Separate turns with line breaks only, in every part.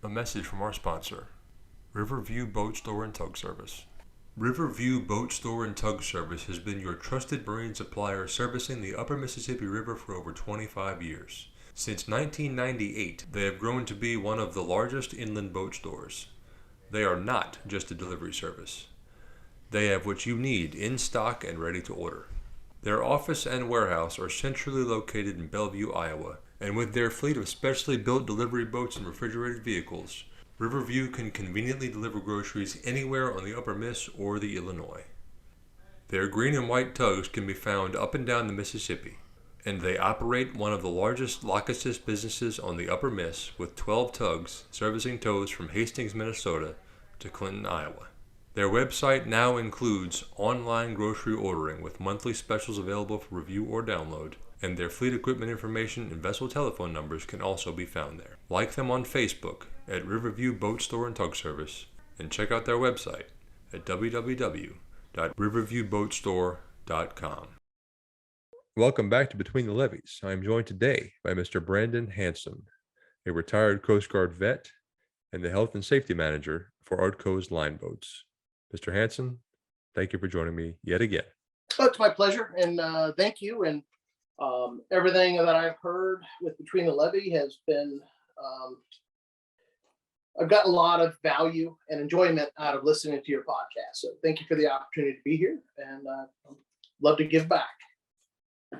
A message from our sponsor, Riverview Boat Store and Tug Service. Riverview Boat Store and Tug Service has been your trusted marine supplier servicing the upper Mississippi River for over 25 years. Since 1998, they have grown to be one of the largest inland boat stores. They are not just a delivery service. They have what you need in stock and ready to order. Their office and warehouse are centrally located in Bellevue, Iowa, and with their fleet of specially built delivery boats and refrigerated vehicles, Riverview can conveniently deliver groceries anywhere on the Upper Miss or the Illinois. Their green and white tugs can be found up and down the Mississippi, and they operate one of the largest lock assist businesses on the Upper Miss with 12 tugs servicing tows from Hastings, Minnesota to Clinton, Iowa. Their website now includes online grocery ordering with monthly specials available for review or download, and their fleet equipment information and vessel telephone numbers can also be found there. Like them on Facebook at Riverview Boat Store and Tug Service, and check out their website at www.riverviewboatstore.com. Welcome back to Between the Levees. I am joined today by Mr. Brandon Hansen, a retired Coast Guard vet and the Health and Safety Manager for ARTCo's line boats. Mr. Hansen, thank you for joining me yet again.
Oh, it's my pleasure, and thank you. And everything that I've heard with Between the Levee has been, I've gotten a lot of value and enjoyment out of listening to your podcast. So thank you for the opportunity to be here, and love to give back.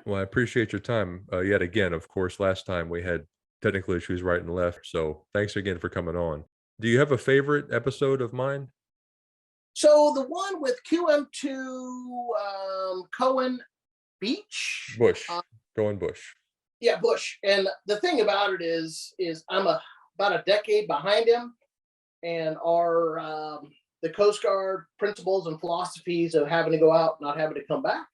Well, I appreciate your time yet again. Of course, last time we had technical issues right and left, so thanks again for coming on. Do you have a favorite episode of mine?
So the one with QM2 Cohen Beach.
Bush. Going Bush.
Yeah, Bush. And the thing about it is I'm about a decade behind him, and our the Coast Guard principles and philosophies of having to go out, not having to come back.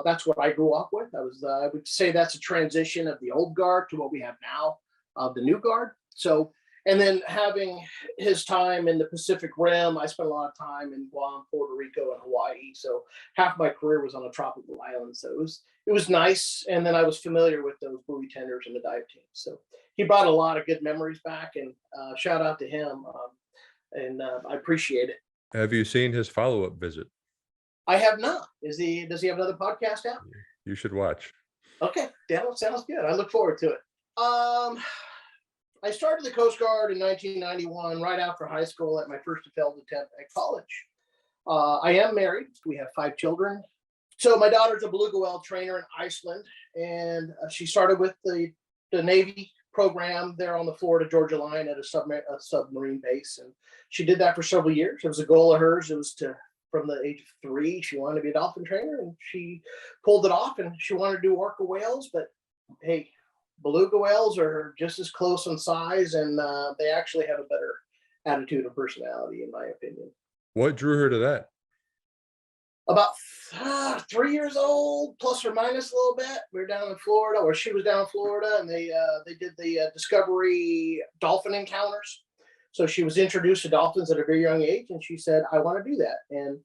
That's what I grew up with. I would say that's a transition of the old guard to what we have now, of the new guard. So, and then having his time in the Pacific Rim, I spent a lot of time in Guam, Puerto Rico, and Hawaii. So half my career was on a tropical island. So it was nice. And then I was familiar with those buoy tenders and the dive teams. So he brought a lot of good memories back, and shout out to him. I appreciate it.
Have you seen his follow-up visit?
I have not. Does he have another podcast out?
You should watch.
Okay, that sounds good. I look forward to it. I started the Coast Guard in 1991, right after high school, at my first failed attempt at college. I am married. We have 5 children. So my daughter's a beluga whale trainer in Iceland, and she started with the Navy program there on the Florida-Georgia line at a submarine base, and she did that for several years. It was a goal of hers. It was from the age of 3, she wanted to be a dolphin trainer, and she pulled it off, and she wanted to do orca whales, but hey, beluga whales are just as close in size, and they actually have a better attitude and personality, in my opinion.
What drew her to that?
About 3 years old, plus or minus a little bit. We were down in Florida, or she was down in Florida, and they did the Discovery dolphin encounters. So she was introduced to dolphins at a very young age, and she said, I want to do that. And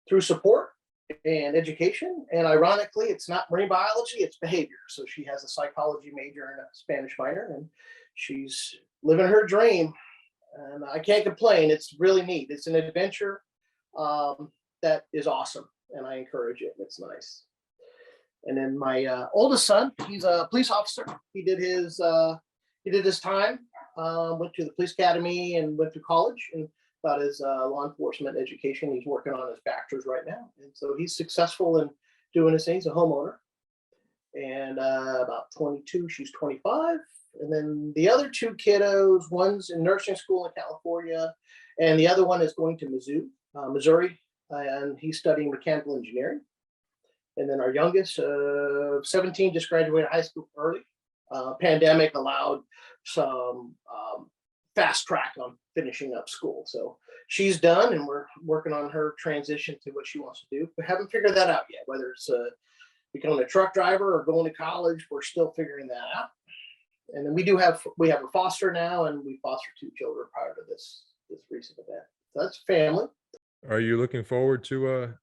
through support and education, and ironically, it's not marine biology, it's behavior. So she has a psychology major and a Spanish minor, and she's living her dream. And I can't complain. It's really neat. It's an adventure that is awesome, and I encourage it. It's nice. And then my oldest son, he's a police officer. He did his time. Went to the police academy and went to college and got his law enforcement education. He's working on his bachelor's right now. And so he's successful in doing his thing. He's a homeowner. And about 22, she's 25. And then the other 2 kiddos, one's in nursing school in California, and the other one is going to Missouri, and he's studying mechanical engineering. And then our youngest, 17, just graduated high school early. Pandemic allowed some fast track on finishing up school. So she's done, and we're working on her transition to what she wants to do. We haven't figured that out yet, whether it's becoming a truck driver or going to college. We're still figuring that out. And then we have a foster now, and we fostered 2 children prior to this recent event. So that's family.
Are you looking forward to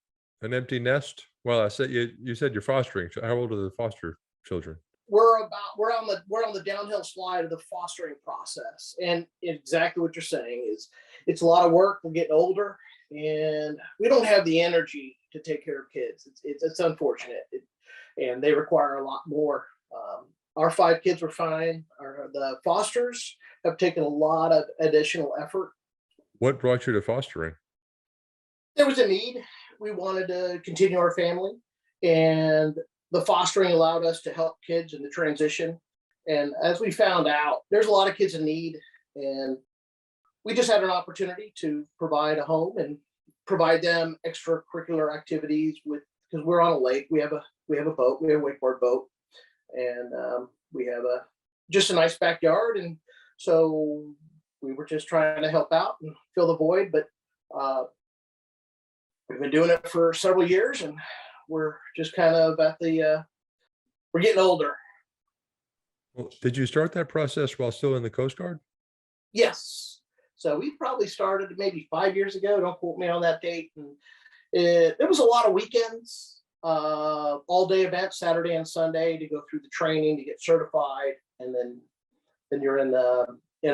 an empty nest? Well, I said you said you're fostering. How old are the foster children?
we're on the downhill slide of the fostering process, and exactly what you're saying is it's a lot of work. We're getting older, and we don't have the energy to take care of kids. It's unfortunate, and they require a lot more. Our 5 kids were fine. The fosters have taken a lot of additional effort.
What brought you to fostering?
There was a need. We wanted to continue our family, and the fostering allowed us to help kids in the transition. And as we found out, there's a lot of kids in need, and we just had an opportunity to provide a home and provide them extracurricular activities with, because we're on a lake. We have a boat. We have a wakeboard boat, and we have just a nice backyard. And so we were just trying to help out and fill the void. But we've been doing it for several years, and we're just kind of we're getting older.
Well, did you start that process while still in the Coast Guard?
Yes. So we probably started maybe 5 years ago. Don't quote me on that date. And there was a lot of weekends, all day events, Saturday and Sunday, to go through the training to get certified. And then you're in a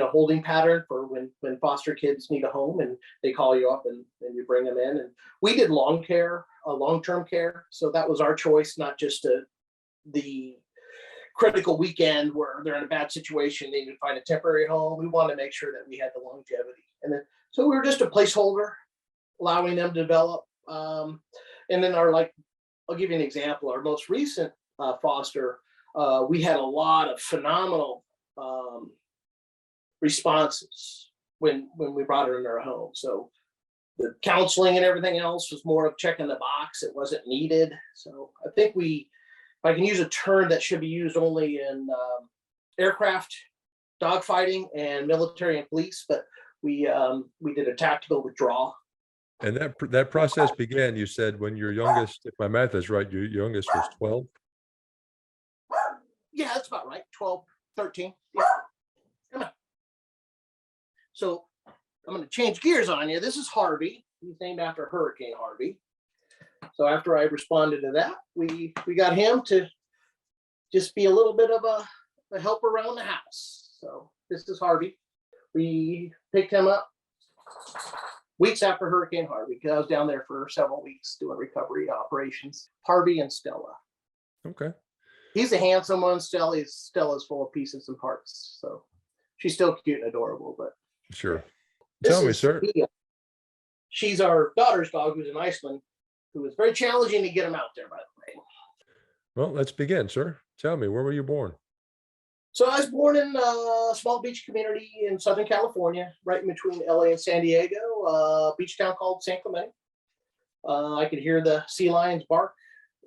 holding pattern for when foster kids need a home, and they call you up and you bring them in. And we did long-term care. So that was our choice, not just the critical weekend where they're in a bad situation, they need to find a temporary home. We wanted to make sure that we had the longevity. And then, so we were just a placeholder, allowing them to develop. And then I'll give you an example. Our most recent foster, we had a lot of phenomenal responses when we brought her into our home. So the counseling and everything else was more of checking the box. It wasn't needed. So I think if I can use a term that should be used only in aircraft, dogfighting, and military and police, but we did a tactical withdrawal.
And that process began, you said, when your youngest, if my math is right, your youngest was 12?
Yeah, that's about right. 12, 13. Yeah. Come on. So I'm going to change gears on you. This is Harvey. He's named after Hurricane Harvey. So after I responded to that, we got him to just be a little bit of a helper around the house. So this is Harvey. We picked him up weeks after Hurricane Harvey, because I was down there for several weeks doing recovery operations. Harvey and Stella.
Okay.
He's a handsome one. Stella's full of pieces and parts. So she's still cute and adorable. But
sure. Tell me, sir.
She's our daughter's dog, who's in Iceland, who was very challenging to get him out there, by the way.
Well, let's begin, sir. Tell me, where were you born?
So I was born in a small beach community in Southern California, right in between LA and San Diego, a beach town called San Clemente. I could hear the sea lions bark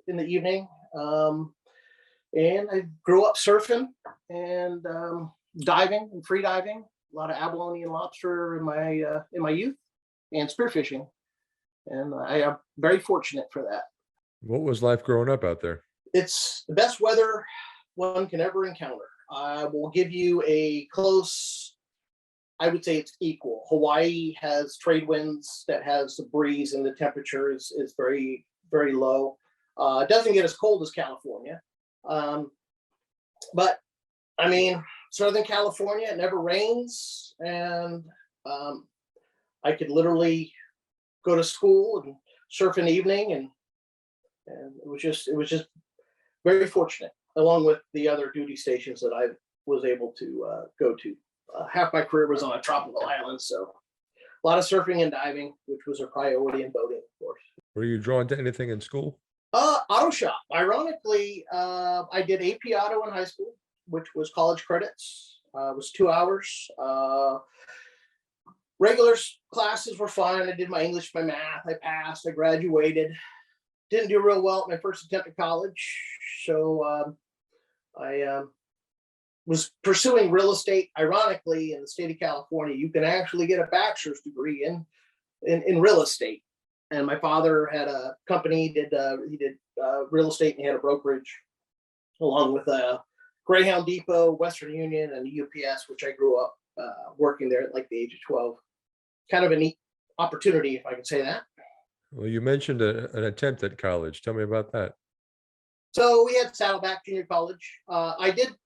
in the evening. And I grew up surfing and diving and free diving, a lot of abalone and lobster in my youth, and spearfishing. And I am very fortunate for that.
What was life growing up out there?
It's the best weather one can ever encounter. I will give you a close, I would say it's equal. Hawaii has trade winds that has a breeze, and the temperature is very, very low. It doesn't get as cold as California. But I mean, Southern California, it never rains. And I could literally go to school and surf in the evening, and it was just very fortunate, along with the other duty stations that I was able to go to. Half my career was on a tropical island, so a lot of surfing and diving, which was a priority, in boating, of course.
Were you drawn to anything in school?
Auto shop. Ironically, I did AP Auto in high school, which was college credits. It was 2 hours. Regular classes were fine. I did my English, my math. I passed. I graduated. Didn't do real well at my first attempt at college. So I was pursuing real estate. Ironically, in the state of California, you can actually get a bachelor's degree in real estate. And my father had a company, he did real estate, and he had a brokerage, along with Greyhound Depot, Western Union, and the UPS, which I grew up working there at like the age of 12. Kind of a neat opportunity, if I can say that.
Well, you mentioned an attempt at college. Tell me about that.
So we had Saddleback Junior College. I did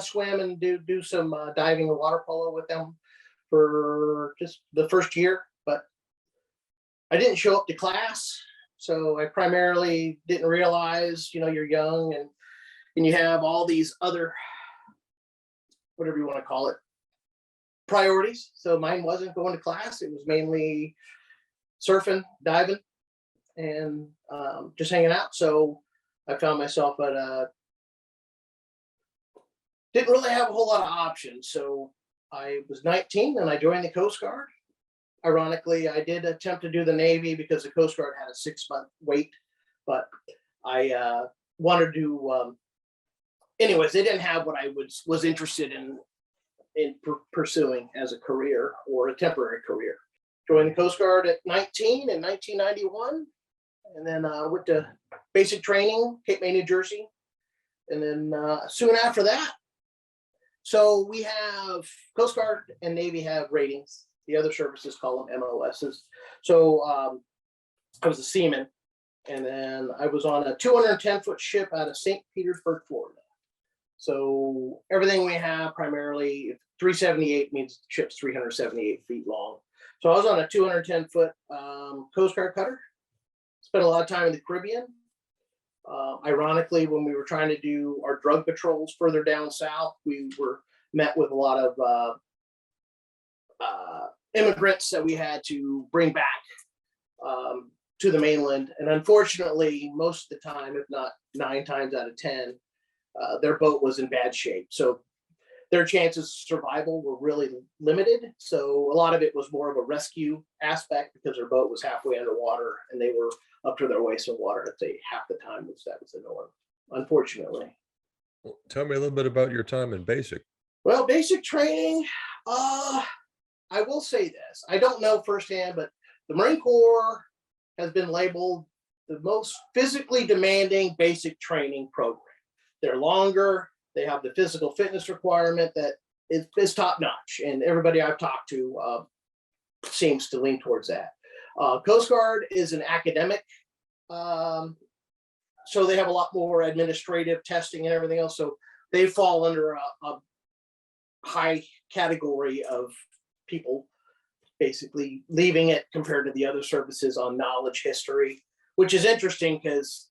swim and do some diving and water polo with them for just the first year, but I didn't show up to class. So I primarily didn't realize, you're young and you have all these other, whatever you want to call it, priorities. So mine wasn't going to class. It was mainly surfing, diving, and just hanging out. So I found myself didn't really have a whole lot of options. So I was 19 and I joined the Coast Guard. Ironically, I did attempt to do the Navy because the Coast Guard had a 6-month wait, but I wanted to. Anyways, they didn't have what I was interested in pursuing as a career or a temporary career. Joined the Coast Guard at 19 in 1991, and then went to basic training, Cape May, New Jersey, and then soon after that. So we have Coast Guard and Navy have ratings. The other services call them MOSs. So I was a seaman, and then I was on a 210-foot ship out of St. Petersburg, Florida. So everything we have primarily 378 means the ship's 378 feet long. So I was on a 210-foot Coast Guard cutter. Spent a lot of time in the Caribbean. Ironically, when we were trying to do our drug patrols further down south, we were met with a lot of immigrants that we had to bring back to the mainland. And unfortunately, most of the time, if not 9 times out of 10, their boat was in bad shape. So their chances of survival were really limited. So a lot of it was more of a rescue aspect because their boat was halfway underwater and they were up to their waist in water. I'd say half the time that was the norm, unfortunately.
Well, tell me a little bit about your time in basic.
Well, basic training, I will say this. I don't know firsthand, but the Marine Corps has been labeled the most physically demanding basic training program. They're longer. They have the physical fitness requirement that is top notch. And everybody I've talked to seems to lean towards that. Coast Guard is an academic. So they have a lot more administrative testing and everything else. So they fall under a high category of people basically leaving it compared to the other services on knowledge history, which is interesting because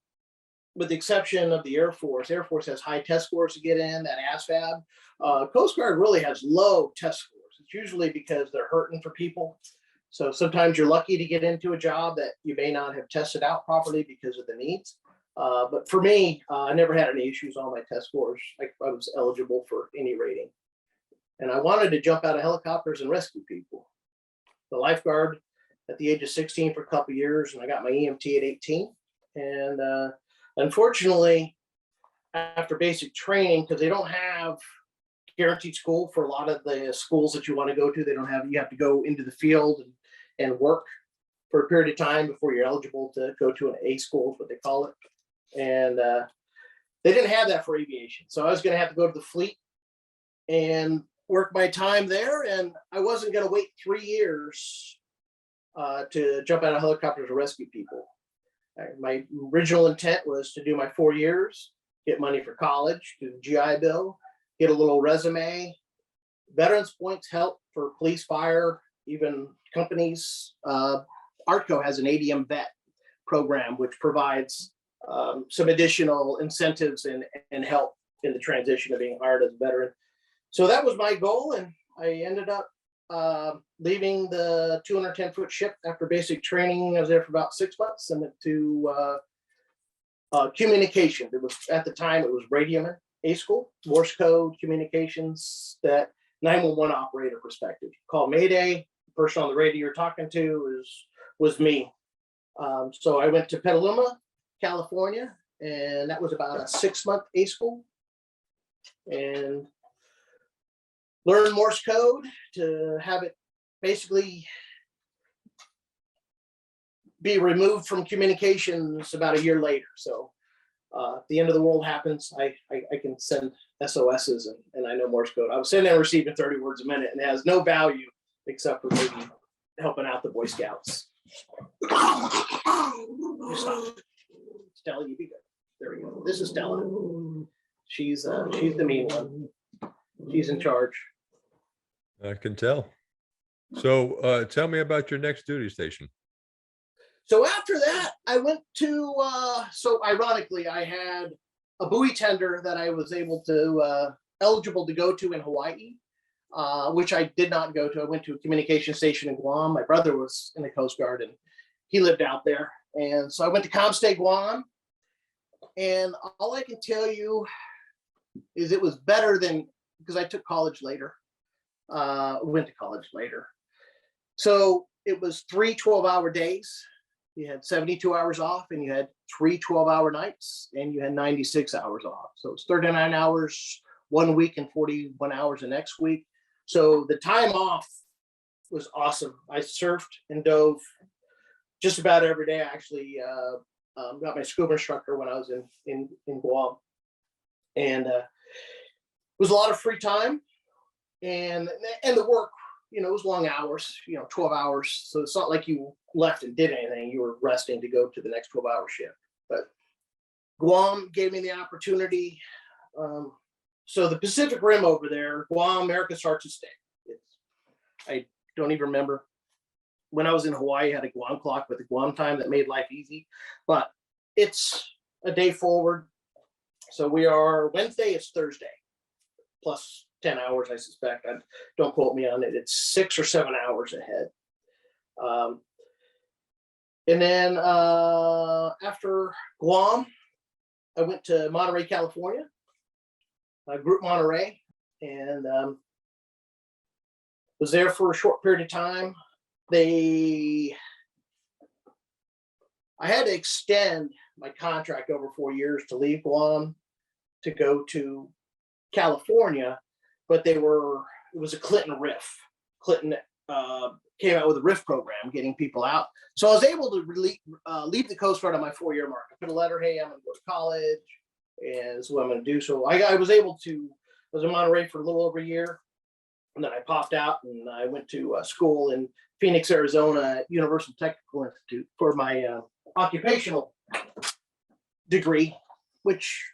with the exception of the Air Force has high test scores to get in, that ASVAB. Coast Guard really has low test scores. It's usually because they're hurting for people. So sometimes you're lucky to get into a job that you may not have tested out properly because of the needs. But for me, I never had any issues on my test scores. I was eligible for any rating. And I wanted to jump out of helicopters and rescue people. The lifeguard at the age of 16 for a couple of years, and I got my EMT at 18. And unfortunately, after basic training, because they don't have guaranteed school for a lot of the schools that you want to go to, you have to go into the field and work for a period of time before you're eligible to go to an A school, is what they call it. And they didn't have that for aviation. So I was going to have to go to the fleet and work my time there. And I wasn't going to wait 3 years to jump out of helicopters to rescue people. My original intent was to do my 4 years, get money for college, do the GI Bill, get a little resume. Veterans points help for police, fire, even companies. ARTCo has an ADM vet program, which provides some additional incentives and help in the transition of being hired as a veteran. So that was my goal. And I ended up leaving the 210-foot ship after basic training. I was there for about 6 months and went to communication. It was, at the time, it was radioman, A school, Morse code communications, that 911 operator perspective. Call Mayday, the person on the radio you're talking to was me. So I went to Petaluma, California, and that was about a 6-month A school, and learn Morse code to have it basically be removed from communications about a year later. So at the end of the world happens, I can send SOSs and I know Morse code. I was sending and receiving 30 words a minute, and it has no value except for maybe helping out the Boy Scouts. Stella, you be good. There we go. This is Stella. She's the mean one. She's in charge.
I can tell. So tell me about your next duty station.
So after that, I went to, so ironically, I had a buoy tender that I was able to, eligible to go to in Hawaii, which I did not go to. I went to a communication station in Guam. My brother was in the Coast Guard and he lived out there. And so I went to ComState Guam. And all I can tell you is it was better than, because I took college later, went to college later. So it was 3 12-hour days. You had 72 hours off and you had 3 12-hour nights and you had 96 hours off. So it's 39 hours one week and 41 hours the next week. So the time off was awesome. I surfed and dove just about every day. I actually got my scuba instructor when I was in Guam. And it was a lot of free time. And the work, you know, it was long hours, 12 hours. So it's not like you left and did anything. You were resting to go to the next 12-hour shift. But Guam gave me the opportunity. So the Pacific Rim over there, Guam, America starts at stay. I don't even remember. When I was in Hawaii, I had a Guam clock with a Guam time that made life easy. But it's a day forward. So we are Wednesday, it's Thursday, plus 10 hours, I suspect. Don't quote me on it. It's 6 or 7 hours ahead. And then after Guam, I went to Monterey, California, Group Monterey, and was there for a short period of time. I had to extend my contract over 4 years to leave Guam to go to California, but it was a Clinton RIF. Clinton came out with a RIF program, getting people out. So I was able to leave the Coast Guard on my 4-year mark. I put a letter, hey, I'm gonna go to college, and this is what I'm gonna do. So I was able to, I was in Monterey for a little over a year, and then I popped out and I went to school in Phoenix, Arizona at Universal Technical Institute for my occupational degree, which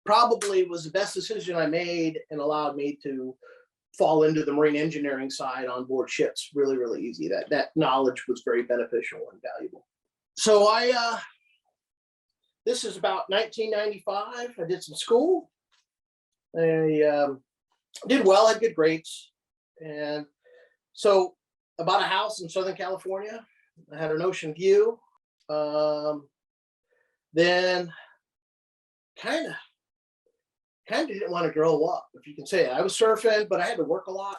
probably was the best decision I made and allowed me to fall into the marine engineering side on board ships really, really easy. That knowledge was very beneficial and valuable. So this is about 1995. I did some school. I did well, had good grades. And so I bought a house in Southern California. I had an ocean view. Then kind of didn't want to grow up, if you can say it. I was surfing, but I had to work a lot,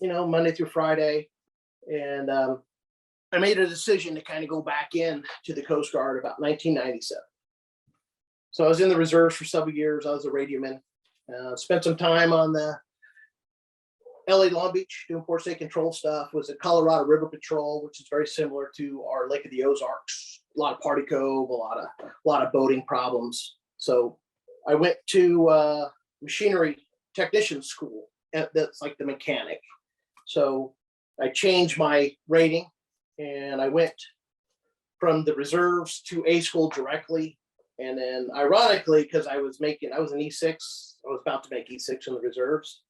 Monday through Friday. And I made a decision to kind of go back in to the Coast Guard about 1997. So I was in the reserves for several years. I was a radioman. Spent some time on the LA Long Beach doing port state control stuff. Was at Colorado River Patrol, which is very similar to our Lake of the Ozarks. A lot of party cove, a lot of boating problems. So I went to machinery technician school. That's like the mechanic. So I changed my rating and I went from the reserves to A school directly. And then ironically, because I was an E6, I was about to make E6 in the reserves.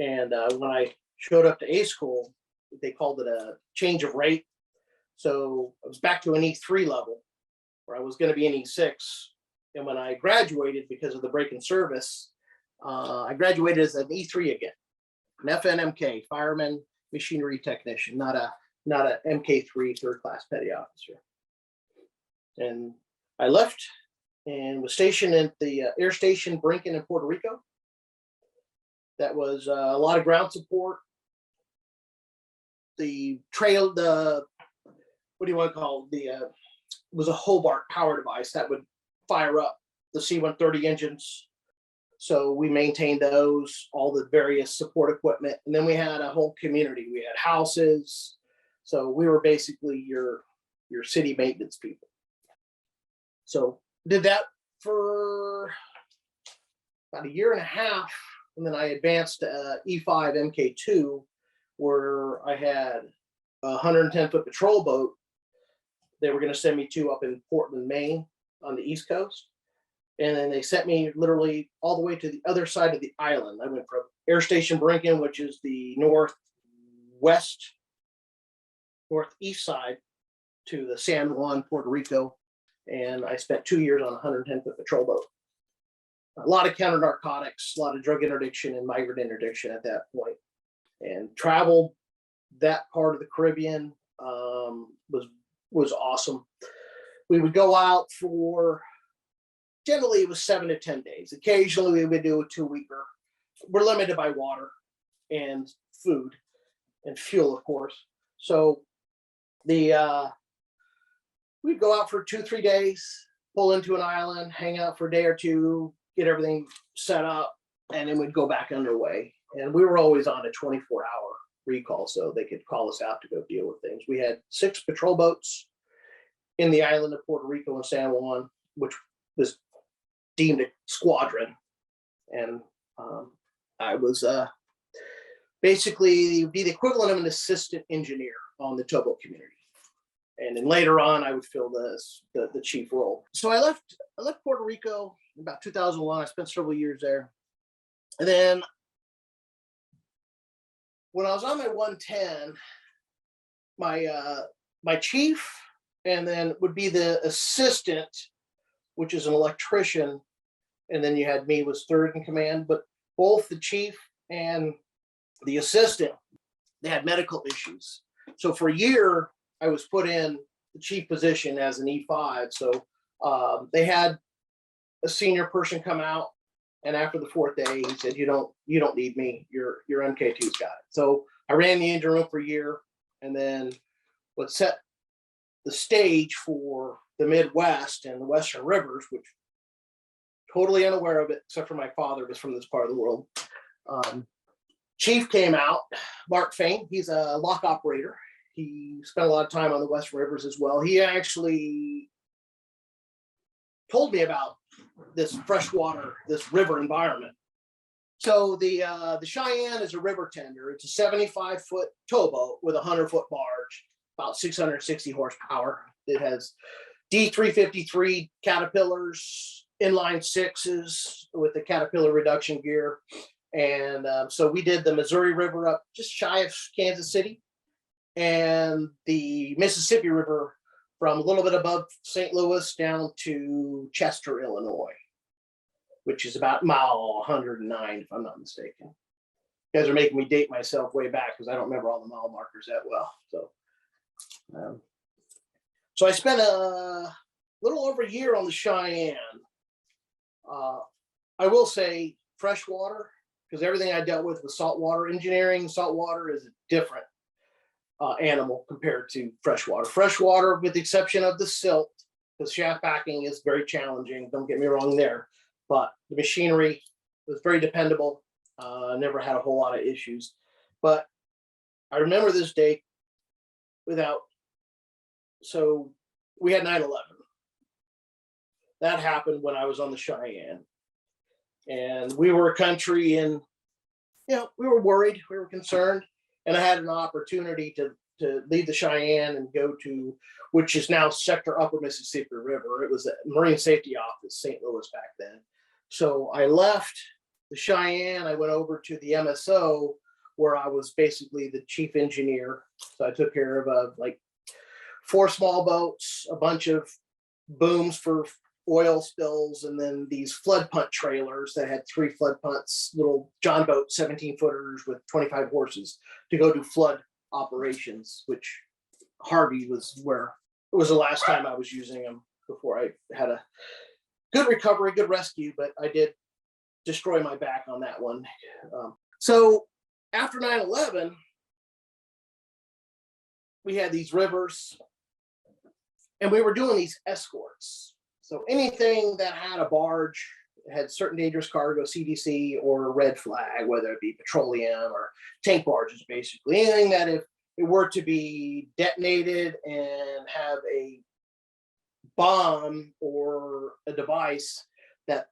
And when I showed up to A school, they called it a change of rate. So I was back to an E3 level where I was going to be an E6. And when I graduated, because of the break in service, I graduated as an E3 again, an FNMK, fireman machinery technician, not a MK3 third class petty officer. And I left and was stationed at the air station Brinken in Puerto Rico. That was a lot of ground support. The trail, what do you want to call it? It was a Hobart power device that would fire up the C-130 engines. So we maintained those, all the various support equipment. And then we had a whole community. We had houses. So we were basically your city maintenance people. So did that for about a year and a half. And then I advanced to E5 MK2, where I had a 110-foot patrol boat. They were going to send me to up in Portland, Maine. on the East Coast. And then they sent me literally all the way to the other side of the island. I went from Air Station Brinken, which is the northeast side, to the San Juan, Puerto Rico. And I spent 2 years on a 110-foot patrol boat. A lot of counter narcotics, a lot of drug interdiction and migrant interdiction at that point. And traveled that part of the Caribbean. Was awesome. We would go out for, generally it was 7 to 10 days. Occasionally we would do a 2-weeker. We're limited by water and food and fuel, of course. So we'd go out for 2-3 days, pull into an island, hang out for a day or two, get everything set up, and then we'd go back underway. And we were always on a 24-hour recall, so they could call us out to go deal with things. We had 6 patrol boats in the island of Puerto Rico and San Juan, which was deemed a squadron. And I was basically be the equivalent of an assistant engineer on the towboat community. And then later on, I would fill the chief role. So I left Puerto Rico in about 2001. I spent several years there. And then when I was on my 110, my chief, and then would be the assistant, which is an electrician, and then you had me was third in command. But both the chief and the assistant, they had medical issues. So for a year, I was put in the chief position as an E5. So they had a senior person come out, and after the 4th day, he said, "You don't need me. Your MK2's got it." So I ran the engine room for a year, and then what set the stage for the Midwest and the Western Rivers, which totally unaware of it, except for my father was from this part of the world. Chief came out, Mark Fain. He's a lock operator. He spent a lot of time on the Western Rivers as well. He actually told me about this freshwater, this river environment. So the Cheyenne is a river tender. It's a 75-foot towboat with a 100-foot barge, about 660 horsepower. It has D353 Caterpillars, inline 6s with the Caterpillar reduction gear. And so we did the Missouri River up just shy of Kansas City, and the Mississippi River from a little bit above St. Louis down to Chester, Illinois, which is about mile 109, if I'm not mistaken. You guys are making me date myself way back because I don't remember all the mile markers that well. So I spent a little over a year on the Cheyenne. I will say freshwater, because everything I dealt with was saltwater engineering. Saltwater is a different animal compared to freshwater. Freshwater, with the exception of the silt, because shaft backing is very challenging. Don't get me wrong there, but the machinery was very dependable. Never had a whole lot of issues. But I remember this date so we had 9/11. That happened when I was on the Cheyenne. And we were a country, and we were worried, we were concerned, and I had an opportunity to leave the Cheyenne and go to, which is now Sector Upper Mississippi River. It was the Marine Safety Office, St. Louis back then. So I left the Cheyenne, I went over to the MSO, where I was basically the chief engineer. So I took care of like 4 small boats, a bunch of booms for oil spills, and then these flood punt trailers that had 3 flood punts, little John boat 17-footers with 25 horses to go do flood operations, which Harvey was where it was the last time I was using them before I had a good recovery, good rescue, but I did destroy my back on that one. So after 9/11, we had these rivers, and we were doing these escorts. So anything that had a barge, had certain dangerous cargo, CDC, or a red flag, whether it be petroleum or tank barges, basically anything that if it were to be detonated and have a bomb or a device, that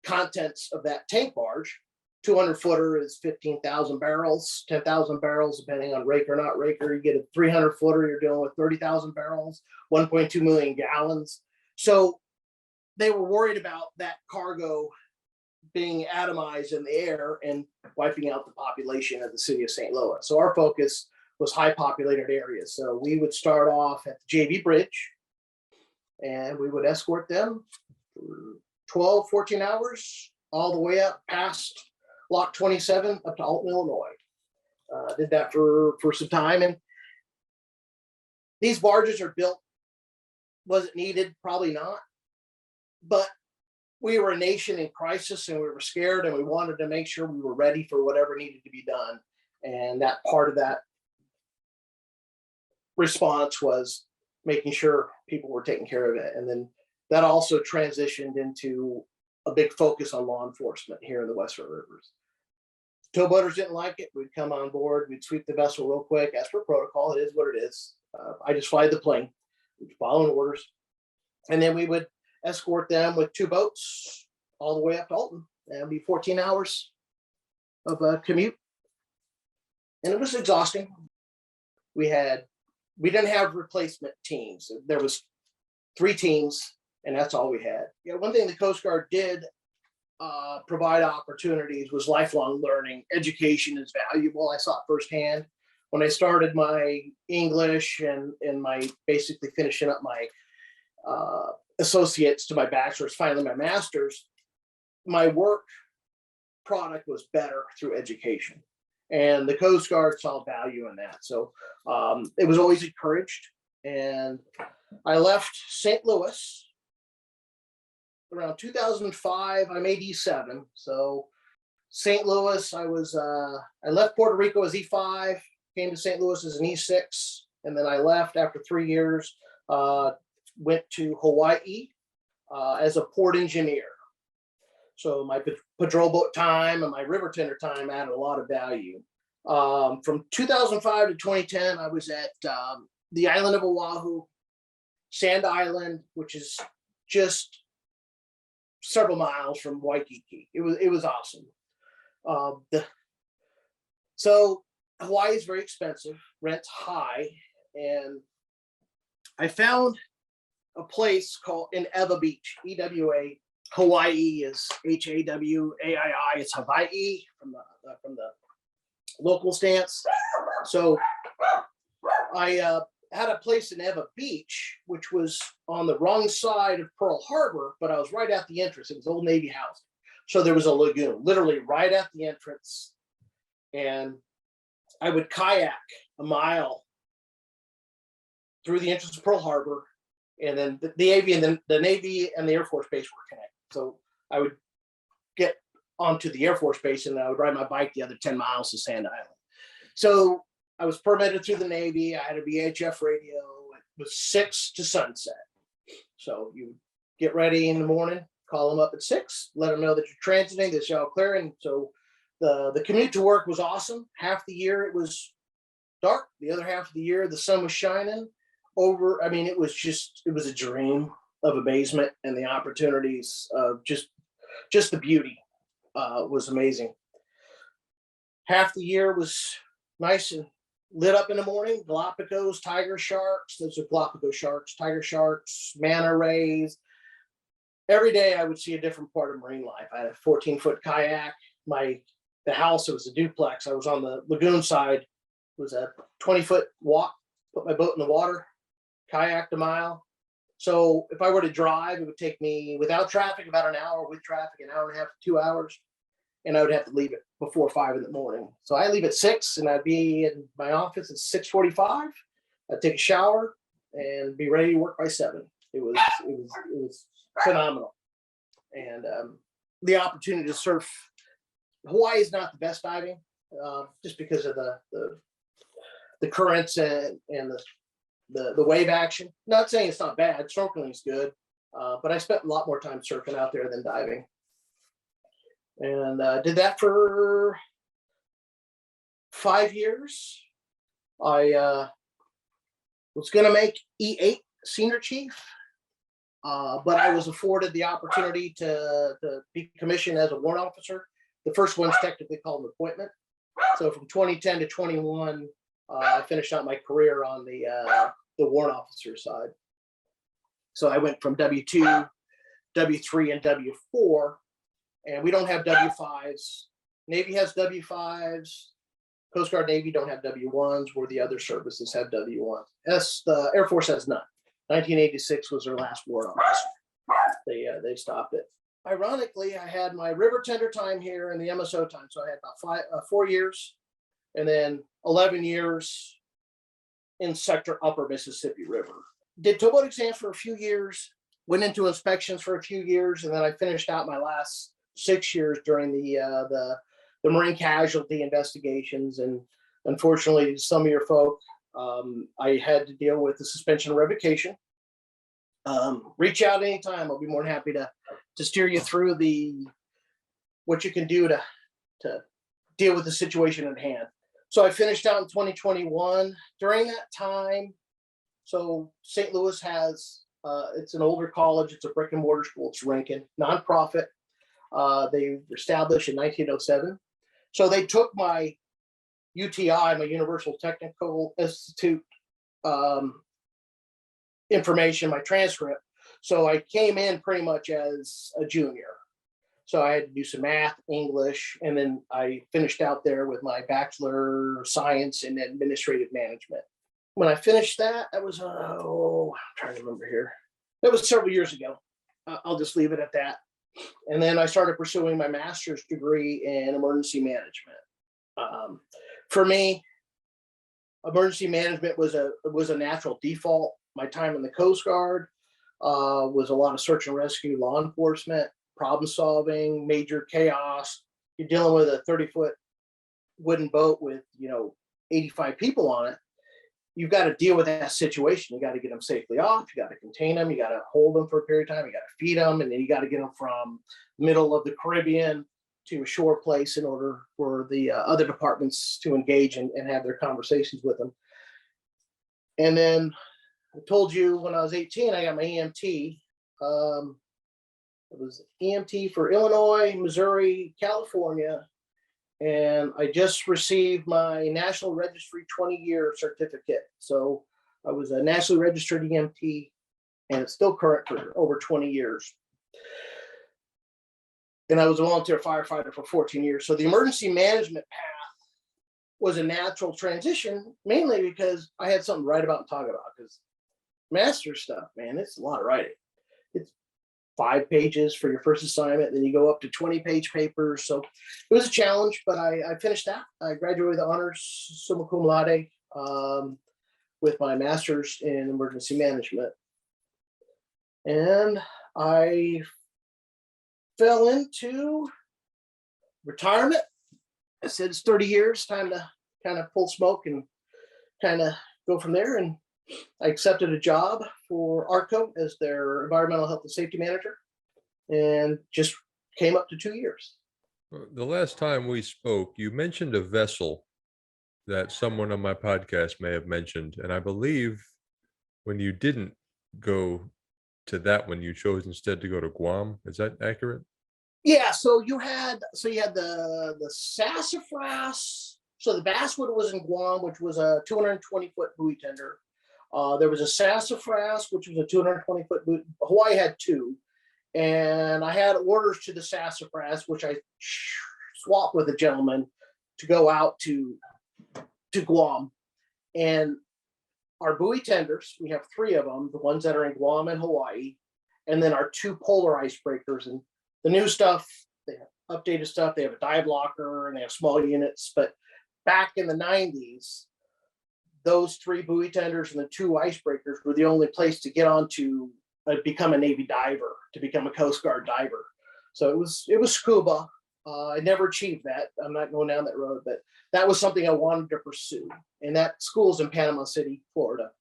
contents of that tank barge, 200-footer is 15,000 barrels, 10,000 barrels, depending on rake or not raker. You get a 300-footer, you're dealing with 30,000 barrels, 1.2 million gallons. So they were worried about that cargo being atomized in the air and wiping out the population of the city of St. Louis. So our focus was high populated areas. So we would start off at the JV Bridge and we would escort them for 12, 14 hours all the way up past Lock 27 up to Alton, Illinois. Did that for some time. And these barges are built. Was it needed? Probably not. But we were a nation in crisis and we were scared and we wanted to make sure we were ready for whatever needed to be done. And that part of that response was making sure people were taking care of it. And then that also transitioned into a big focus on law enforcement here in the West River Rivers. Towboaters didn't like it. We'd come on board, we'd sweep the vessel real quick. As per protocol, it is what it is. I just fly the plane, following orders. And then we would escort them with 2 boats all the way up to Alton. And it'd be 14 hours of a commute. And it was exhausting. We didn't have replacement teams. There was 3 teams, and that's all we had. Yeah, one thing the Coast Guard did provide opportunities was lifelong learning. Education is valuable. I saw it firsthand when I started my English and my basically finishing up my associates to my bachelor's, finally my master's. My work product was better through education, and the Coast Guard saw value in that. So it was always encouraged. And I left St. Louis around 2005. I'm AD7. So St. Louis, I left Puerto Rico as E5, came to St. Louis as an E6, and then I left after 3 years, went to Hawaii as a port engineer. So my patrol boat time and my river tender time added a lot of value. From 2005 to 2010, I was at the island of Oahu, Sand Island, which is just several miles from Waikiki. It was awesome. So Hawaii is very expensive, rent's high, and I found a place called in Ewa Beach, EWA. Hawaii is HAWAII. It's Hawaii from the local stance. So I had a place in Ewa Beach, which was on the wrong side of Pearl Harbor, but I was right at the entrance. It was Old Navy house. So there was a lagoon, literally right at the entrance. And I would kayak a mile through the entrance of Pearl Harbor. And then the Navy and the Navy and the Air Force Base were connected. So I would get onto the Air Force Base and I would ride my bike the other 10 miles to Sand Island. So I was permitted through the Navy. I had a VHF radio. It was 6 to sunset. So you get ready in the morning, call them up at 6, let them know that you're transiting, that you're all clear. And so the commute to work was awesome. Half the year it was dark. The other half of the year, the sun was shining over. I mean, it was a dream of amazement, and the opportunities of just the beauty was amazing. Half the year was nice and lit up in the morning. Galapagos, tiger sharks. Those are Galapagos sharks, tiger sharks, manta rays. Every day I would see a different part of marine life. I had a 14-foot kayak. The house, it was a duplex. I was on the lagoon side. It was a 20-foot walk. Put my boat in the water, kayaked a mile. So if I were to drive, it would take me without traffic about an hour, with traffic an hour and a half to 2 hours, and I would have to leave it before 5 in the morning. So I leave at 6, and I'd be in my office at 6:45. I'd take a shower and be ready to work by 7. It was phenomenal, and the opportunity to surf. Hawaii is not the best diving, just because of the currents and the wave action. Not saying it's not bad. Snorkeling is good, but I spent a lot more time surfing out there than diving. And did that for 5 years. I was going to make E8 senior chief, but I was afforded the opportunity to be commissioned as a warrant officer. The first one's technically called an appointment. So from 2010 to 21, I finished out my career on the warrant officer side. So I went from W2 W3 and W4, and we don't have W5s. Navy has W5s. Coast Guard, Navy don't have W1s, where the other services have W1s. The Air Force has none. 1986 was their last war on us. They stopped it. Ironically, I had my river tender time here and the MSO time. So I had about 4 years and then 11 years in sector upper Mississippi River. Did towboat exams for a few years, went into inspections for a few years, and then I finished out my last 6 years during the marine casualty investigations. And unfortunately, some of your folk, I had to deal with the suspension and revocation. Reach out anytime. I'll be more than happy to steer you through what you can do to deal with the situation at hand. So I finished out in 2021. During that time, so St. Louis has, it's an older college. It's a brick and mortar school. It's Rankin, nonprofit. They were established in 1907. So they took my UTI, my Universal Technical Institute information, my transcript. So I came in pretty much as a junior. So I had to do some math, English, and then I finished out there with my Bachelor of Science in Administrative Management. When I finished that, that was, I'm trying to remember here. That was several years ago. I'll just leave it at that. And then I started pursuing my master's degree in emergency management. For me, emergency management was a natural default. My time in the Coast Guard was a lot of search and rescue, law enforcement, problem solving, major chaos. You're dealing with a 30-foot wooden boat with 85 people on it. You've got to deal with that situation. You got to get them safely off. You got to contain them. You got to hold them for a period of time. You got to feed them, and then you got to get them from middle of the Caribbean to a shore place in order for the other departments to engage and have their conversations with them. And then I told you when I was 18, I got my EMT. It was EMT for Illinois, Missouri, California. And I just received my National Registry 20-year certificate. So I was a nationally registered EMT, and it's still current for over 20 years. And I was a volunteer firefighter for 14 years. So the emergency management path was a natural transition, mainly because I had something to write about and talk about. Because master stuff, man, it's a lot of writing. It's 5 pages for your first assignment, then you go up to 20-page papers. So it was a challenge, but I finished that. I graduated with honors summa cum laude with my master's in emergency management. And I fell into retirement. I said it's 30 years, time to kind of pull smoke and kind of go from there. And I accepted a job for ARTCo as their environmental health and safety manager, and just came up to 2 years.
The last time we spoke, you mentioned a vessel that someone on my podcast may have mentioned. And I believe when you didn't go to that one, you chose instead to go to Guam. Is that accurate?
Yeah. So you had the sassafras. So the Basswood was in Guam, which was a 220-foot buoy tender. There was a sassafras, which was a 220-foot buoy. Hawaii had 2. And I had orders to the sassafras, which I swapped with a gentleman to go out to Guam. And our buoy tenders, we have 3 of them, the ones that are in Guam and Hawaii, and then our 2 polar icebreakers. And the new stuff, they have updated stuff, they have a dive locker and they have small units. But back in the 90s, those 3 buoy tenders and the 2 icebreakers were the only place to get on to become a Navy diver, to become a Coast Guard diver. So it was scuba. I never achieved that. I'm not going down that road, but that was something I wanted to pursue. And that school's in Panama City, Florida.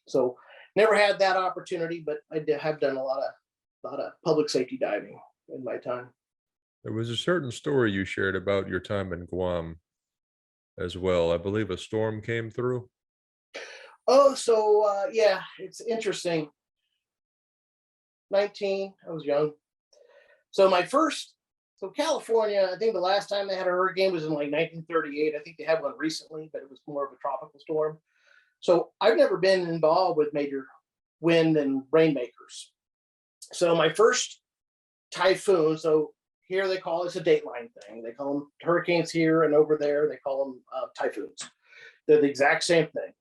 So never had that opportunity, but I have done a lot of public safety diving in my time.
There was a certain story you shared about your time in Guam as well. I believe a storm came through.
Oh, so yeah, it's interesting. 19, I was young. So California, I think the last time they had a hurricane was in like 1938. I think they had one recently, but it was more of a tropical storm. So I've never been involved with major wind and rainmakers. So my first typhoon, so here they call it a dateline thing. They call them hurricanes here, and over there they call them typhoons. They're the exact same thing.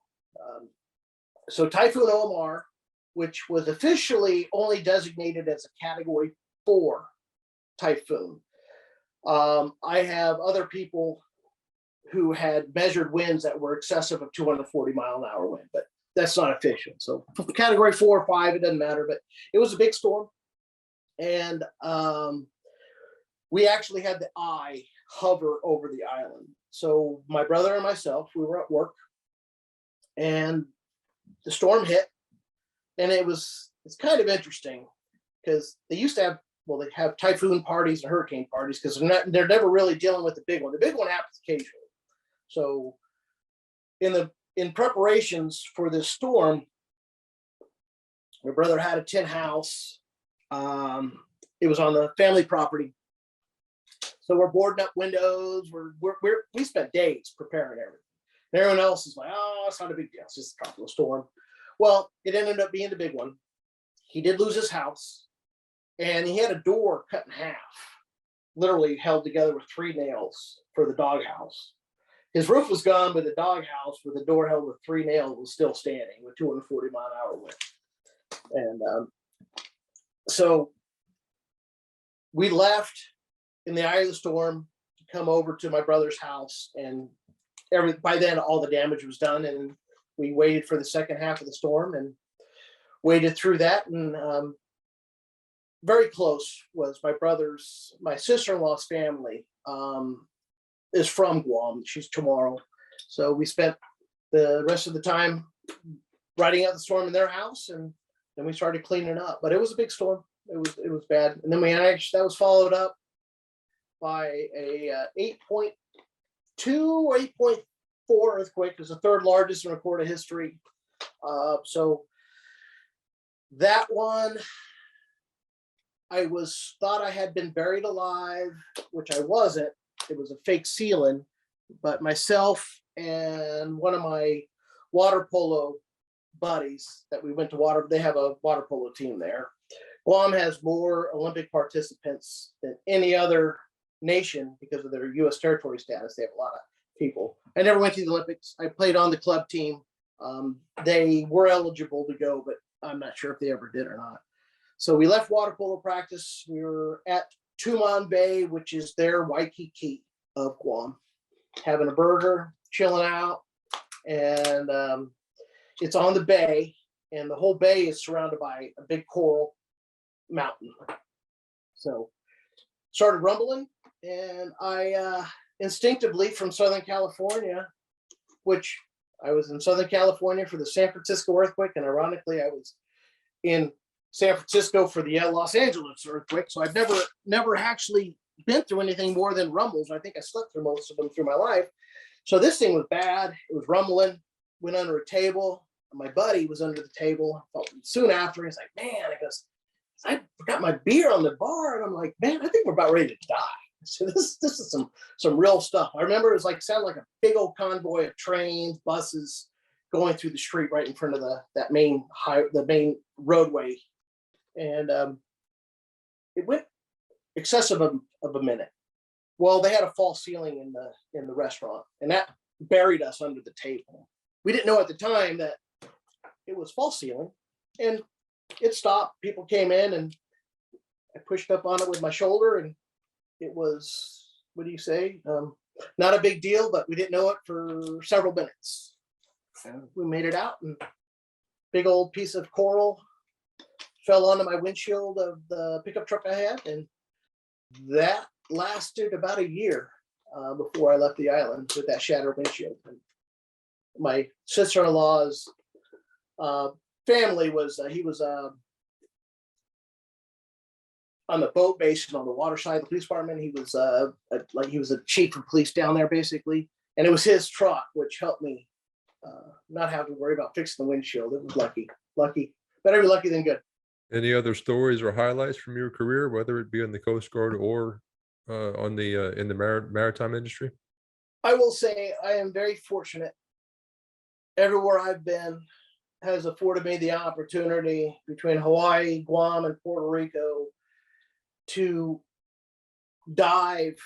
So Typhoon Omar, which was officially only designated as a Category 4 typhoon. I have other people who had measured winds that were excessive of 240-mile-an-hour wind, but that's not official. So Category 4 or 5, it doesn't matter, but it was a big storm. And we actually had the eye hover over the island. So my brother and myself, we were at work, and the storm hit. And it's kind of interesting because they used to have, well, they have typhoon parties and hurricane parties because they're never really dealing with the big one. The big one happens occasionally. So in preparations for this storm, my brother had a tin house. It was on the family property. So we're boarding up windows. We spent days preparing everything. And everyone else is like, oh, it's not a big deal. It's just a tropical storm. Well, it ended up being the big one. He did lose his house, and he had a door cut in half, literally held together with 3 nails for the doghouse. His roof was gone, but the doghouse with the door held with 3 nails was still standing with 240-mile-an-hour wind. And so we left in the eye of the storm to come over to my brother's house, and by then all the damage was done, and we waited for the second half of the storm and waited through that. And very close was my sister-in-law's family is from Guam. She's Chamorro. So we spent the rest of the time riding out the storm in their house, and then we started cleaning up. But it was a big storm. It was bad. And then that was followed up by a 8.2 or 8.4 earthquake. It was the 3rd largest in recorded history. So that one, I thought I had been buried alive, which I wasn't. It was a fake ceiling, but myself and one of my water polo buddies that we went to they have a water polo team there. Guam has more Olympic participants than any other nation because of their U.S. territory status. They have a lot of people. I never went to the Olympics. I played on the club team. They were eligible to go, but I'm not sure if they ever did or not. So we left water polo practice. We were at Tumon Bay, which is their Waikiki of Guam, having a burger, chilling out. And it's on the bay, and the whole bay is surrounded by a big coral mountain. So started rumbling, and I instinctively from Southern California, which I was in Southern California for the San Francisco earthquake, and ironically I was in San Francisco for the Los Angeles earthquake. So I've never actually been through anything more than rumbles. I think I slept through most of them through my life. So this thing was bad. It was rumbling, went under a table. My buddy was under the table. Soon after, he's like, man, I goes, I forgot my beer on the bar. And I'm like, man, I think we're about ready to die. So this is some real stuff. I remember it was sounded like a big old convoy of trains, buses going through the street right in front of the main roadway. And it went excessive of a minute. Well, they had a false ceiling in the restaurant, and that buried us under the table. We didn't know at the time that it was false ceiling, and it stopped. People came in, and I pushed up on it with my shoulder, and it was, what do you say? Not a big deal, but we didn't know it for several minutes. And we made it out, and big old piece of coral fell onto my windshield of the pickup truck I had, and that lasted about a year before I left the island with that shattered windshield. And my sister-in-law's family he was on the boat base and on the water side of the police department. He was he was a chief of police down there basically, and it was his truck which helped me not have to worry about fixing the windshield. It was lucky, better be lucky than good.
Any other stories or highlights from your career, whether it be in the Coast Guard or in the maritime industry?
I will say I am very fortunate. Everywhere I've been, has afforded me the opportunity between Hawaii, Guam, and Puerto Rico to dive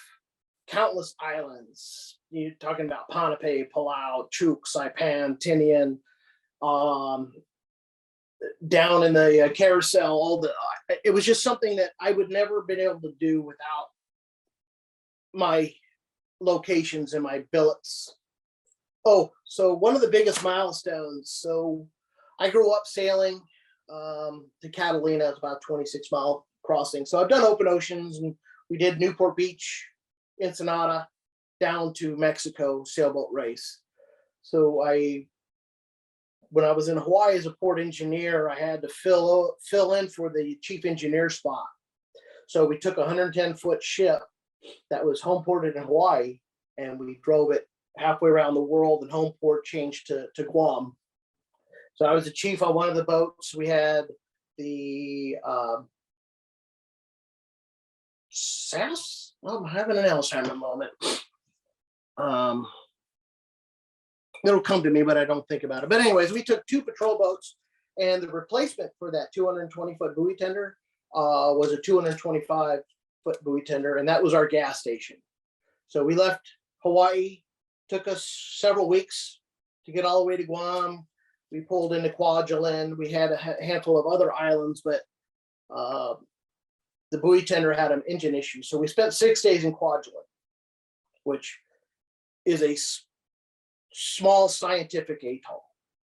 countless islands. You're talking about Ponape, Palau, Chuuk, Saipan, Tinian, down in the carousel. It was just something that I would never have been able to do without my locations and my billets. Oh, so one of the biggest milestones. So I grew up sailing to Catalina. It's about a 26-mile crossing. So I've done open oceans, and we did Newport Beach, Ensenada, down to Mexico sailboat race. So when I was in Hawaii as a port engineer, I had to fill in for the chief engineer spot. So we took a 110-foot ship that was home ported in Hawaii, and we drove it halfway around the world, and home port changed to Guam. So I was the chief on one of the boats. We had the SAS. Well, I'm having an Alzheimer moment. It'll come to me, but I don't think about it. But anyways, we took 2 patrol boats, and the replacement for that 220-foot buoy tender was a 225-foot buoy tender, and that was our gas station. So we left Hawaii. Took us several weeks to get all the way to Guam. We pulled into Kwajalein. We had a handful of other islands, but the buoy tender had an engine issue. So we spent 6 days in Kwajalein, which is a small scientific atoll.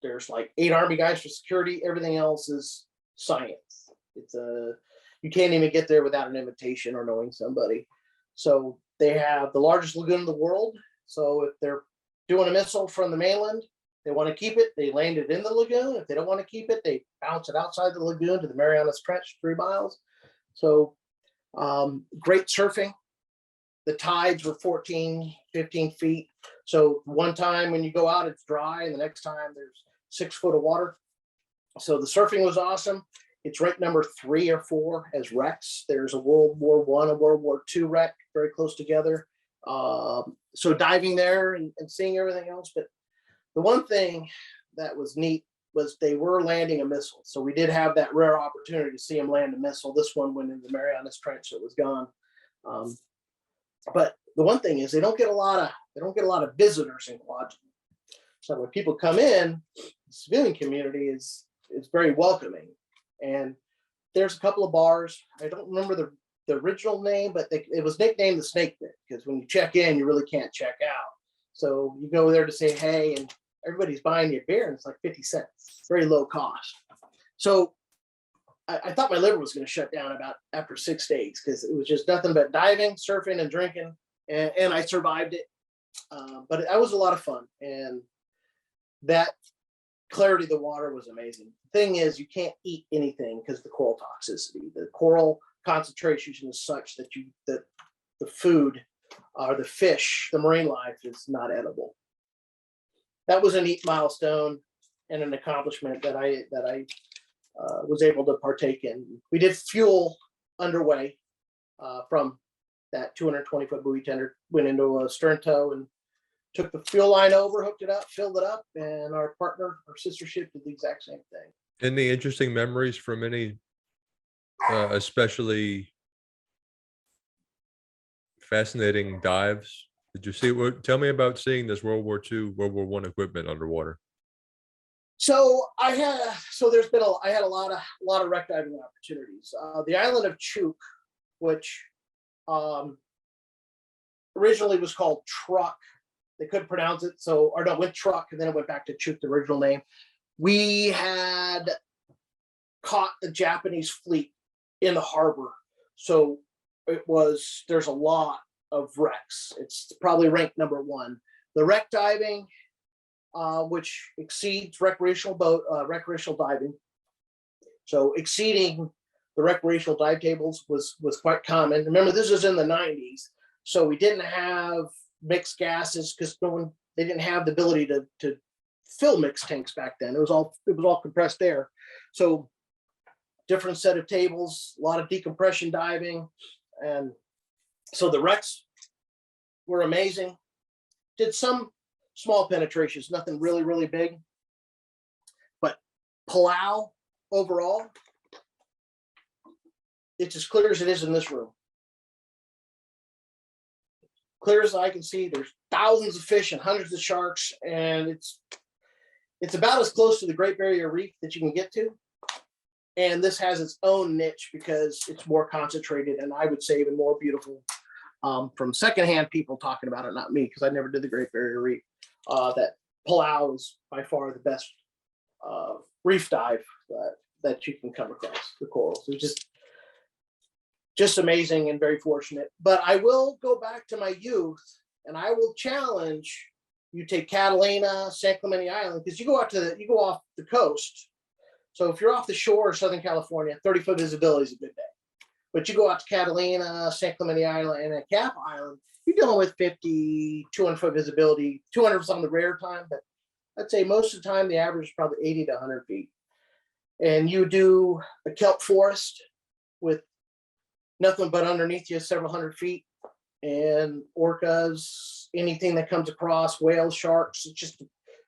There's like 8 Army guys for security. Everything else is science. You can't even get there without an invitation or knowing somebody. So they have the largest lagoon in the world. So if they're doing a missile from the mainland, they want to keep it, they land it in the lagoon. If they don't want to keep it, they bounce it outside the lagoon to the Marianas Trench, 3 miles. So great surfing. The tides were 14, 15 feet. So one time when you go out, it's dry, and the next time there's 6 foot of water. So the surfing was awesome. It's ranked number 3 or 4 as wrecks. There's a World War I, a World War II wreck very close together. So diving there and seeing everything else. But the one thing that was neat was they were landing a missile. So we did have that rare opportunity to see them land a missile. This one went into the Marianas Trench, so it was gone. But the one thing is they don't get a lot of visitors in Kwajalein. So when people come in, the civilian community is very welcoming. And there's a couple of bars. I don't remember the original name, but it was nicknamed the Snake Pit, because when you check in, you really can't check out. So you go there to say hey, and everybody's buying you a beer, and it's like 50 cents, very low cost. So I thought my liver was going to shut down about after 6 days, because it was just nothing but diving, surfing, and drinking, and I survived it. But that was a lot of fun, and that clarity of the water was amazing. The thing is, you can't eat anything because of the coral toxicity. The coral concentration is such that the food or the fish, the marine life, is not edible. That was a neat milestone and an accomplishment that I was able to partake in. We did fuel underway from that 220-foot buoy tender, went into a stern tow and took the fuel line over, hooked it up, filled it up, and our partner, our sister ship, did the exact same thing.
Any interesting memories from any especially fascinating dives? Did you see? Tell me about seeing this World War II, World War I equipment underwater.
So I had a lot of wreck diving opportunities. The island of Chuuk, which originally was called Truck, they couldn't pronounce it, went Truck, and then it went back to Chuuk, the original name. We had caught the Japanese fleet in the harbor, so there's a lot of wrecks. It's probably ranked number 1. The wreck diving, which exceeds recreational diving. So exceeding the recreational dive tables was quite common. Remember, this is in the 90s, so we didn't have mixed gases because they didn't have the ability to fill mixed tanks back then. It was all compressed air. So different set of tables, a lot of decompression diving, and so the wrecks were amazing. Did some small penetrations, nothing really, really big. But Palau overall, it's as clear as it is in this room. Clear as I can see. There's thousands of fish and hundreds of sharks, and it's about as close to the Great Barrier Reef that you can get to. And this has its own niche because it's more concentrated, and I would say even more beautiful from secondhand people talking about it, not me, because I never did the Great Barrier Reef. That Palau is by far the best reef dive that you can come across. The corals, it's just amazing and very fortunate. But I will go back to my youth, and I will challenge you. Take Catalina, San Clemente Island, because you go off the coast. So if you're off the shore of Southern California, 30-foot visibility is a good day. But you go out to Catalina, San Clemente Island, and at Cap Island, you're dealing with 50, 200-foot visibility. 200 is on the rare time, but I'd say most of the time the average is probably 80 to 100 feet. And you do a kelp forest with nothing but underneath you several hundred feet, and orcas, anything that comes across, whales, sharks. It's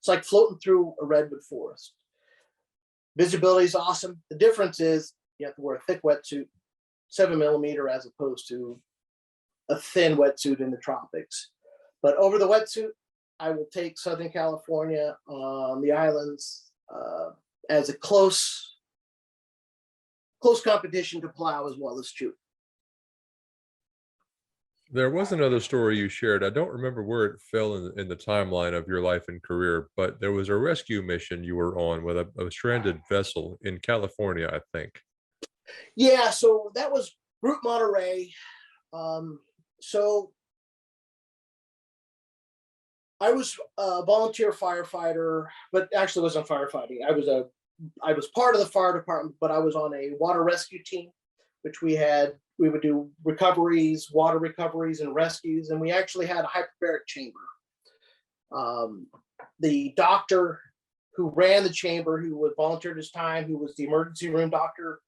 like floating through a redwood forest. Visibility is awesome. The difference is you have to wear a thick wetsuit, 7mm, as opposed to a thin wetsuit in the tropics. But over the wetsuit, I will take Southern California on the islands as a close competition to Palau as well as Chuuk.
There was another story you shared. I don't remember where it fell in the timeline of your life and career, but there was a rescue mission you were on with a stranded vessel in California, I think.
Yeah, so that was Route Monterey. So I was a volunteer firefighter, but actually wasn't firefighting. I was part of the fire department, but I was on a water rescue team, which we would do recoveries, water recoveries and rescues. And we actually had a hyperbaric chamber. The doctor who ran the chamber, who was volunteered his time, who was the emergency room doctor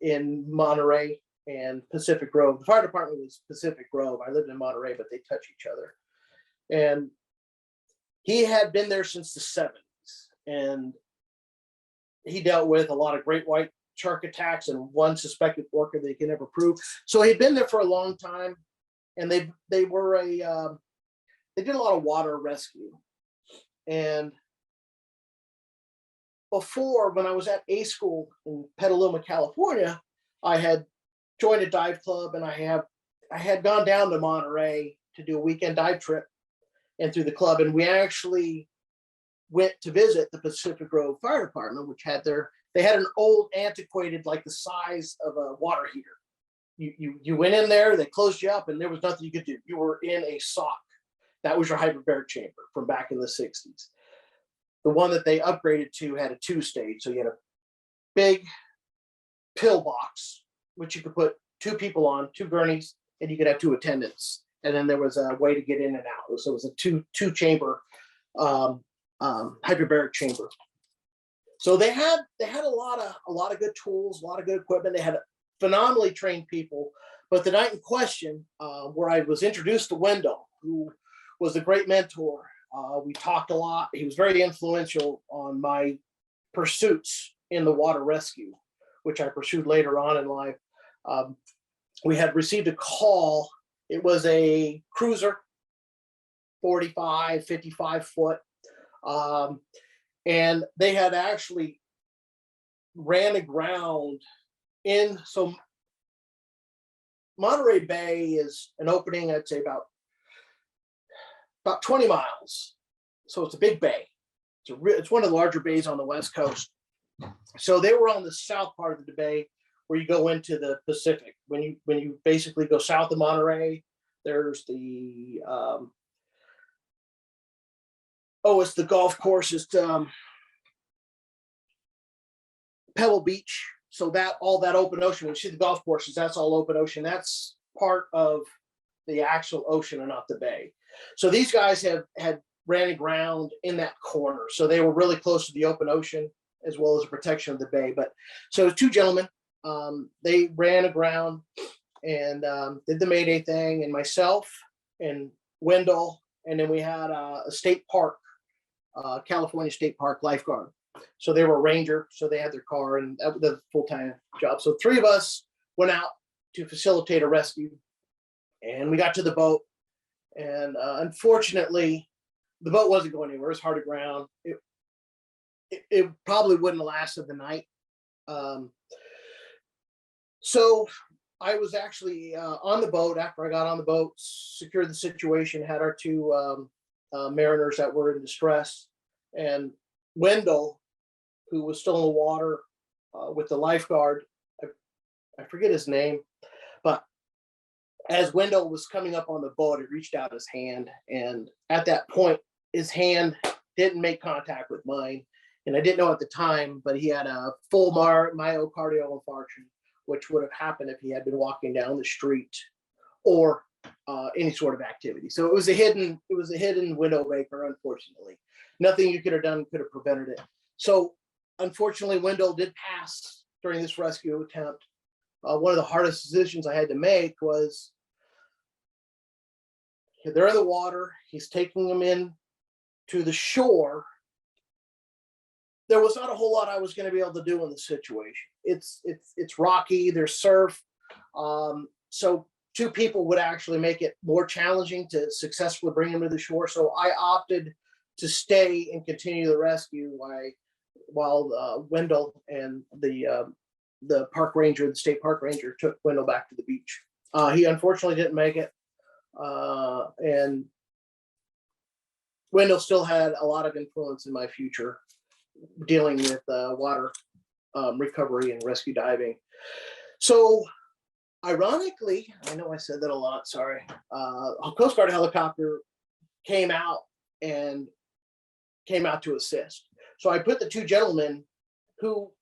in Monterey and Pacific Grove. The fire department was Pacific Grove. I lived in Monterey, but they touch each other. And he had been there since the 70s. And he dealt with a lot of great white shark attacks and one suspected orca they can never prove. So he'd been there for a long time, and they did a lot of water rescue. And before, when I was at A school in Petaluma, California, I had joined a dive club, and I had gone down to Monterey to do a weekend dive trip and through the club. And we actually went to visit the Pacific Grove Fire Department, which they had an old antiquated, like the size of a water heater. You went in there, they closed you up, and there was nothing you could do. You were in a sock. That was your hyperbaric chamber from back in the 60s. The one that they upgraded to had a 2-stage. So you had a big pill box, which you could put 2 people on, 2 gurneys, and you could have 2 attendants. And then there was a way to get in and out. So it was a two chamber hyperbaric chamber. So they had a lot of good tools, a lot of good equipment. They had phenomenally trained people. But the night in question, where I was introduced to Wendell, who was a great mentor, we talked a lot. He was very influential on my pursuits in the water rescue, which I pursued later on in life. We had received a call. It was a cruiser, 45, 55 foot. And they had actually ran aground so Monterey Bay is an opening, I'd say about 20 miles. So it's a big bay. It's one of the larger bays on the West Coast. So they were on the south part of the bay where you go into the Pacific. When you basically go south of Monterey, there's the it's the golf course. It's Pebble Beach. So all that open ocean, when you see the golf courses, that's all open ocean. That's part of the actual ocean and not the bay. So these guys had ran aground in that corner. So they were really close to the open ocean as well as the protection of the bay. But so 2 gentlemen, they ran aground and did the Mayday thing, and myself and Wendell, and then we had a state park, California State Park lifeguard So they were a ranger, so they had their car, and that was a full-time job. So 3 of us went out to facilitate a rescue, and we got to the boat, and unfortunately, the boat wasn't going anywhere. It was hard to ground. It probably wouldn't have lasted the night. So I was actually on the boat after I got on the boat, secured the situation, had our 2 mariners that were in distress, and Wendell, who was still in the water with the lifeguard, I forget his name, but as Wendell was coming up on the boat, he reached out his hand, and at that point, his hand didn't make contact with mine, and I didn't know at the time, but he had a full myocardial infarction, which would have happened if he had been walking down the street or any sort of activity. So it was a hidden window breaker, unfortunately. Nothing you could have done could have prevented it. So unfortunately, Wendell did pass during this rescue attempt. One of the hardest decisions I had to make was, they're in the water, he's taking them in to the shore. There was not a whole lot I was going to be able to do in the situation. It's rocky, there's surf. So 2 people would actually make it more challenging to successfully bring them to the shore. So I opted to stay and continue the rescue while Wendell and the park ranger, the state park ranger, took Wendell back to the beach. He unfortunately didn't make it. And Wendell still had a lot of influence in my future dealing with water recovery and rescue diving. So ironically, I know I said that a lot, sorry, a Coast Guard helicopter came out to assist. So I put the 2 gentlemen who,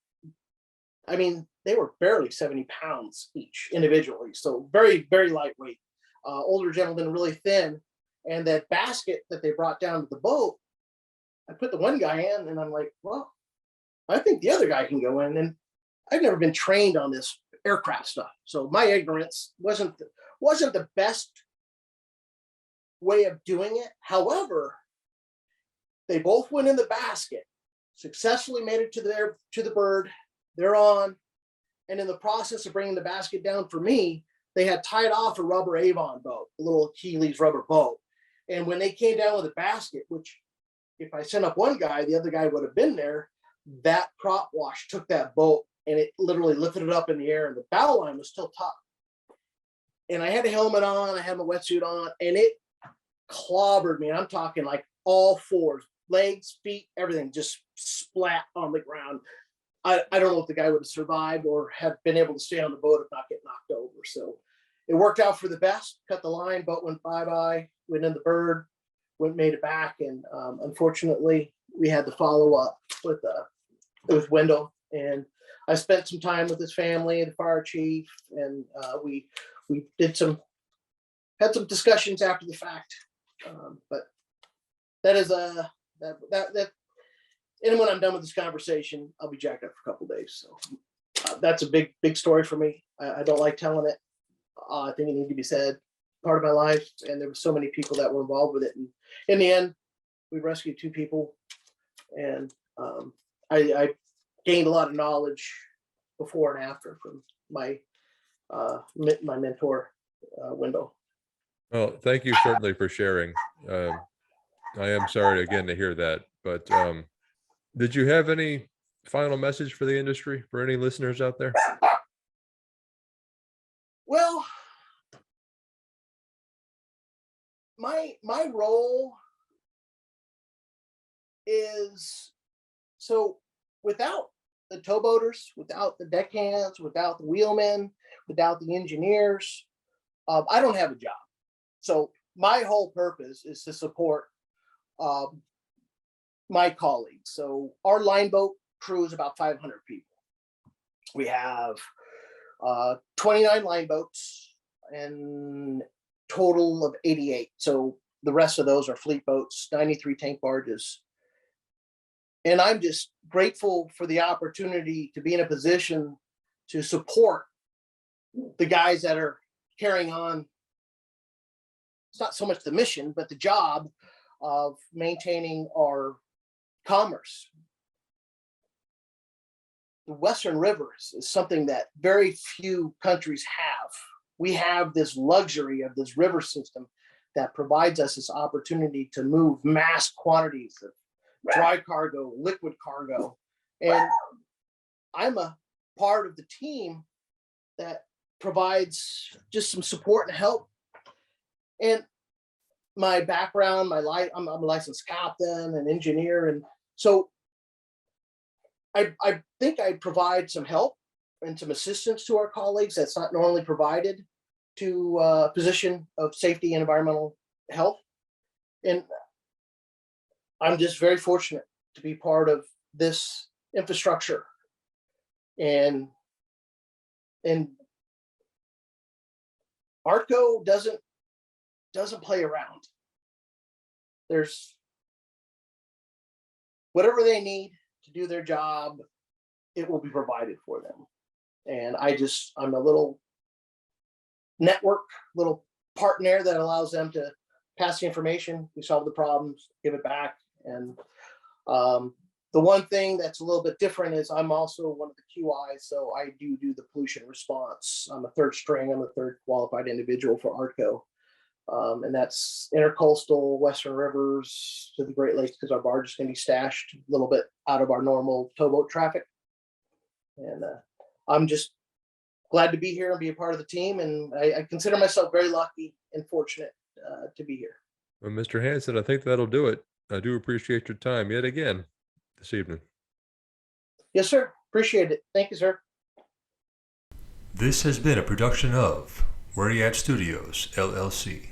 I mean, they were barely 70 pounds each individually. So very, very lightweight, older gentlemen, really thin. And that basket that they brought down to the boat, I put the one guy in, and I'm like, well, I think the other guy can go in. And I've never been trained on this aircraft stuff, so my ignorance wasn't the best way of doing it. However, they both went in the basket, successfully made it to the bird. They're on, and in the process of bringing the basket down for me, they had tied off a rubber Avon boat, a little Keeley's rubber boat. And when they came down with a basket, which if I sent up one guy, the other guy would have been there, that prop wash took that boat and it literally lifted it up in the air, and the bow line was still taut. And I had a helmet on, I had my wetsuit on, and it clobbered me. I'm talking like all 4s, legs, feet, everything just splat on the ground. I don't know if the guy would have survived or have been able to stay on the boat if not get knocked over. So it worked out for the best. Cut the line, boat went bye-bye, went in the bird, made it back. And unfortunately, we had to follow up with Wendell. And I spent some time with his family, the fire chief, and we had some discussions after the fact. But that is that. And when I'm done with this conversation, I'll be jacked up for a couple of days. So that's a big story for me. I don't like telling it. I think it needs to be said. Part of my life, and there were so many people that were involved with it. And in the end, we rescued 2 people, and I gained a lot of knowledge before and after from my mentor, Wendell.
Well, thank you certainly for sharing. I am sorry again to hear that, but did you have any final message for the industry, for any listeners out there?
Well, my role is, so without the towboaters, without the deckhands, without the wheelmen, without the engineers, I don't have a job. So my whole purpose is to support my colleagues. So our line boat crew is about 500 people. We have 29 line boats and total of 88. So the rest of those are fleet boats, 93 tank barges. And I'm just grateful for the opportunity to be in a position to support the guys that are carrying on. It's not so much the mission, but the job of maintaining our commerce. the Western rivers is something that very few countries have. We have this luxury of this river system that provides us this opportunity to move mass quantities of dry cargo, liquid cargo. And I'm a part of the team that provides just some support and help. And my background, I'm a licensed captain and engineer. And so I think I provide some help and some assistance to our colleagues that's not normally provided to a position of safety and environmental health. And I'm just very fortunate to be part of this infrastructure. And ARTCo doesn't play around. There's whatever they need to do their job, it will be provided for them. And I'm a little network, little partner that allows them to pass the information, we solve the problems, give it back. And the one thing that's a little bit different is I'm also one of the QIs, so I do the pollution response. I'm a third string, I'm a third qualified individual for ARTCo. And that's intercoastal Western rivers to the Great Lakes, because our barge is going to be stashed a little bit out of our normal towboat traffic. And I'm just glad to be here and be a part of the team. And I consider myself very lucky and fortunate to be here.
Well, Mr. Hansen, I think that'll do it. I do appreciate your time yet again this evening.
Yes, sir. Appreciate it. Thank you, sir.
This has been a production of Where You At Studios, LLC.